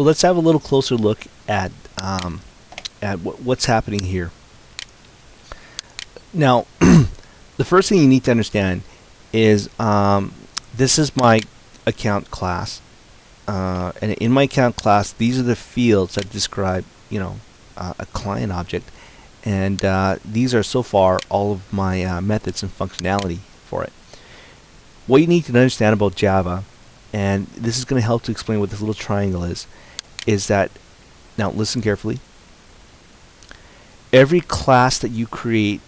So let's have a little closer look at what's happening here. Now, the first thing you need to understand is this is my account class, and in my account class, these are the fields that describe, a client object, and these are so far all of my methods and functionality for it. What you need to understand about Java, and this is going to help to explain what this little triangle is that, now listen carefully, every class that you create,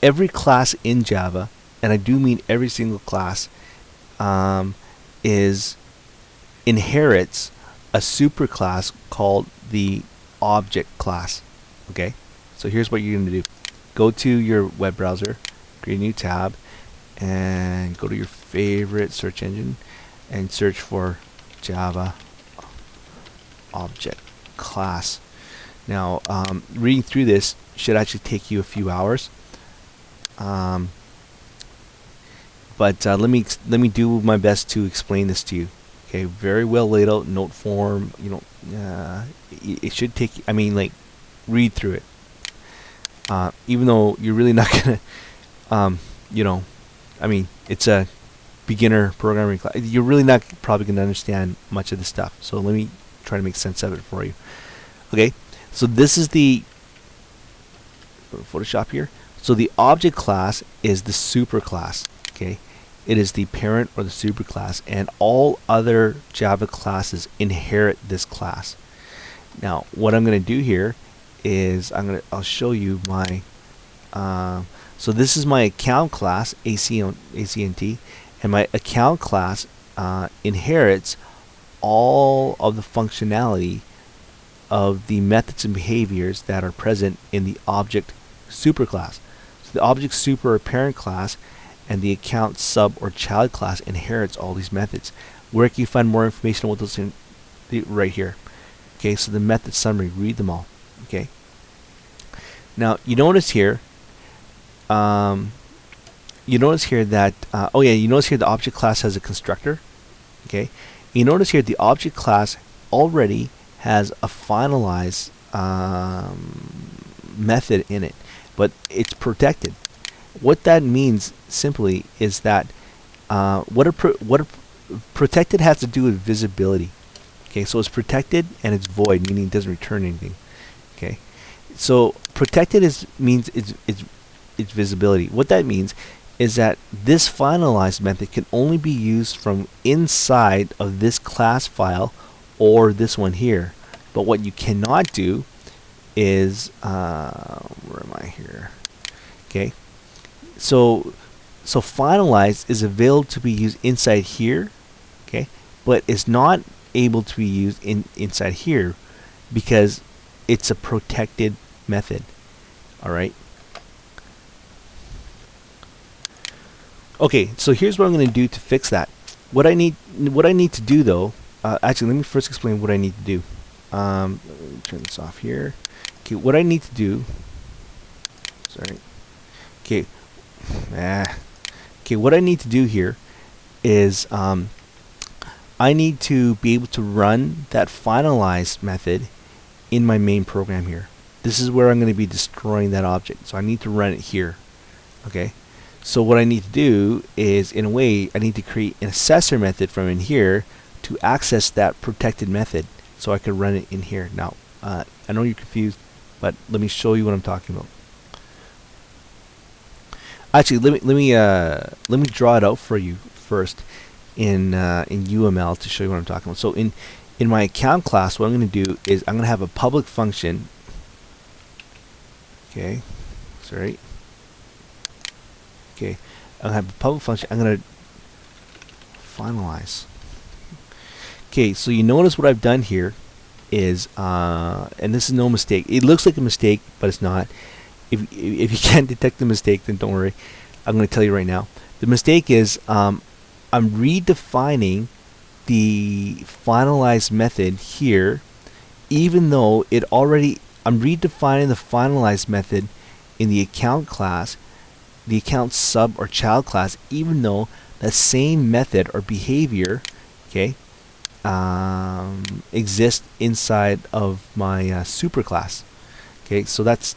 every class in Java, and I do mean every single class, inherits a superclass called the object class. Okay, so here's what you're going to do. Go to your web browser, create a new tab, and go to your favorite search engine and search for Java object class. Now, reading through this should actually take you a few hours, but let me do my best to explain this to you. Okay, very well laid out, note form. It should take. I mean, like, read through it. Even though you're really not gonna, I mean, it's a beginner programming class. You're really not probably gonna understand much of this stuff. So let me try to make sense of it for you. Okay, so this is the Photoshop here. So the object class is the superclass. Okay, it is the parent or the superclass, and all other Java classes inherit this class. Now, what I'm going to do here is I'll show you my. So this is my account class, ACNT, and my account class inherits all of the functionality of the methods and behaviors that are present in the object superclass. So the object super or parent class and the account sub or child class inherits all these methods. Where can you find more information on what those right here? Okay, so the method summary, read them all. Okay. Now you notice here. You notice here that you notice here the object class has a constructor. Okay. You notice here the object class already has a finalize method in it, but it's protected. What that means simply is that protected has to do with visibility. Okay, so it's protected and it's void, meaning it doesn't return anything. Okay, so protected means it's visibility. What that means is that this finalized method can only be used from inside of this class file or this one here. But what you cannot do is where am I here? Okay. So finalize is available to be used inside here, okay, but it's not able to be used inside here because it's a protected method. All right. Okay, so here's what I'm going to do to fix that. What I need to do though, actually, let me first explain what I need to do. Let me turn this off here. Okay, what I need to do. Sorry. Okay. Okay, what I need to do here is I need to be able to run that finalize method in my main program here. This is where I'm going to be destroying that object, so I need to run it here. Okay, so what I need to do is, in a way, I need to create an assessor method from in here to access that protected method, so I can run it in here. Now, I know you're confused, but let me show you what I'm talking about. Actually, let me draw it out for you first in UML to show you what I'm talking about. So in my account class, what I'm going to do is I'm going to have a public function. Okay, sorry. Okay, I'm going to have a public function. I'm going to finalize. Okay, so you notice what I've done here is, and this is no mistake. It looks like a mistake, but it's not. If you can't detect the mistake, then don't worry. I'm going to tell you right now. The mistake is I'm redefining the finalize method here, even though I'm redefining the finalize method in the account class, the account sub or child class, even though the same method or behavior, okay, exist inside of my superclass. Okay, so that's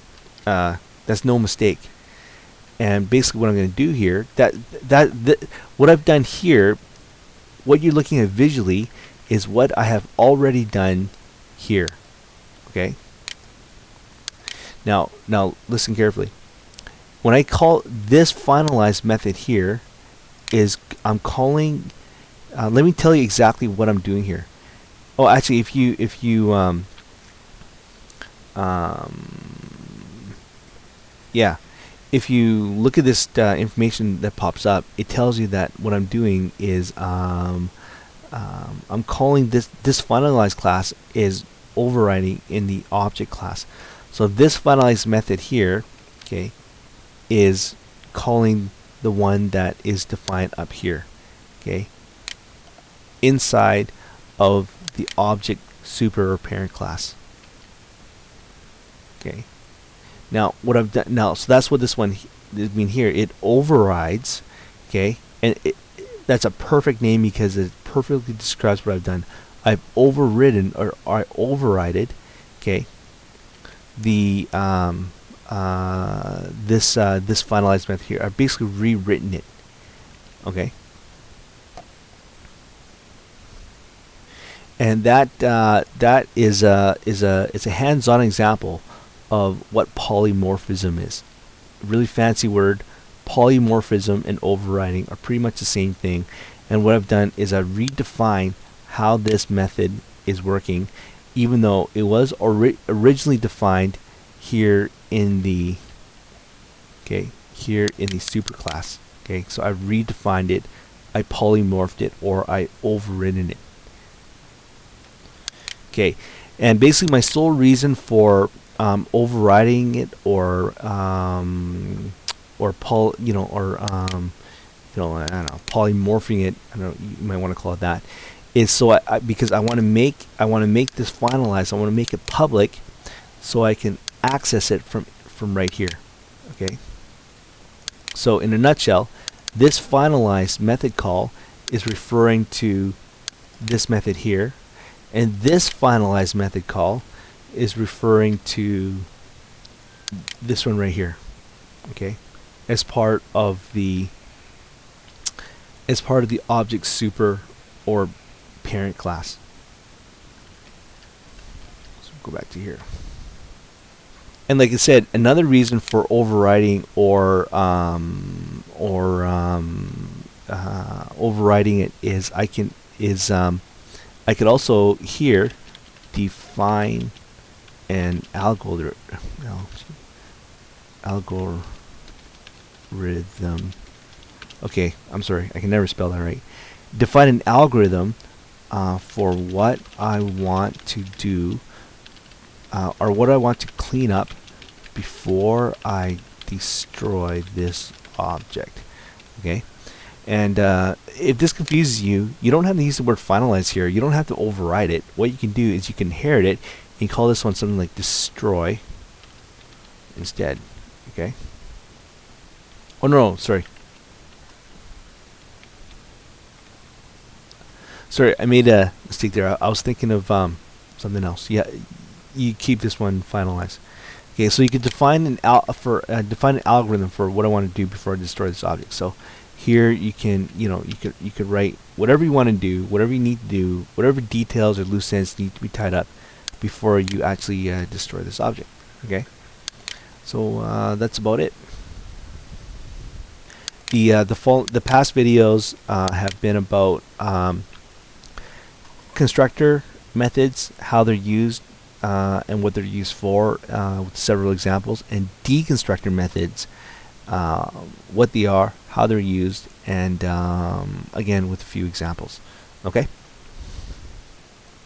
no mistake. And basically, what I'm going to do here, what I've done here, what you're looking at visually, is what I have already done here. Okay. Now listen carefully. When I call this finalize method here, I'm calling. Let me tell you exactly what I'm doing here. Oh, actually, if you yeah, if you look at this information that pops up, it tells you that what I'm doing is I'm calling this finalize class is overriding in the object class. So this finalize method here, okay, is calling the one that is defined up here, okay, inside of the object super or parent class. Okay. Now what I've done now, so that's what this one mean here. It overrides, okay, and that's a perfect name because it perfectly describes what I've done. I've overridden or I overrided, okay, the this finalized method here. I've basically rewritten it, okay, and that is it's a hands-on example of what polymorphism is. Really fancy word. Polymorphism and overriding are pretty much the same thing. And what I've done is I've redefined how this method is working, even though it was originally defined here in the superclass. Okay, so I've redefined it, I polymorphed it, or I overridden it. Okay, and basically my sole reason for overriding it or I don't know, polymorphing it, I don't know, you might want to call it that, is so because I want to make this finalized. I want to make it public so I can access it from right here. Okay, so in a nutshell, this finalized method call is referring to this method here, and this finalized method call is referring to this one right here. Okay, as part of the object super or parent class. So go back to here. And like I said, another reason for overriding or overriding it is I could also here define an algorithm. Okay, I'm sorry, I can never spell that right. Define an algorithm for what I want to do or what I want to clean up before I destroy this object. Okay, and if this confuses you, you don't have to use the word finalize here. You don't have to override it. What you can do is you can inherit it and call this one something like destroy instead. Okay. Oh no, sorry. Sorry, I made a mistake there. I was thinking of something else. Yeah, you keep this one finalized. Okay, so you can define an define an algorithm for what I want to do before I destroy this object. So here you can, you could write whatever you want to do, whatever you need to do, whatever details or loose ends need to be tied up before you actually destroy this object. Okay, so that's about it. The past videos have been about constructor methods, how they're used and what they're used for, with several examples, and deconstructor methods, what they are, how they're used, and again with a few examples. Okay.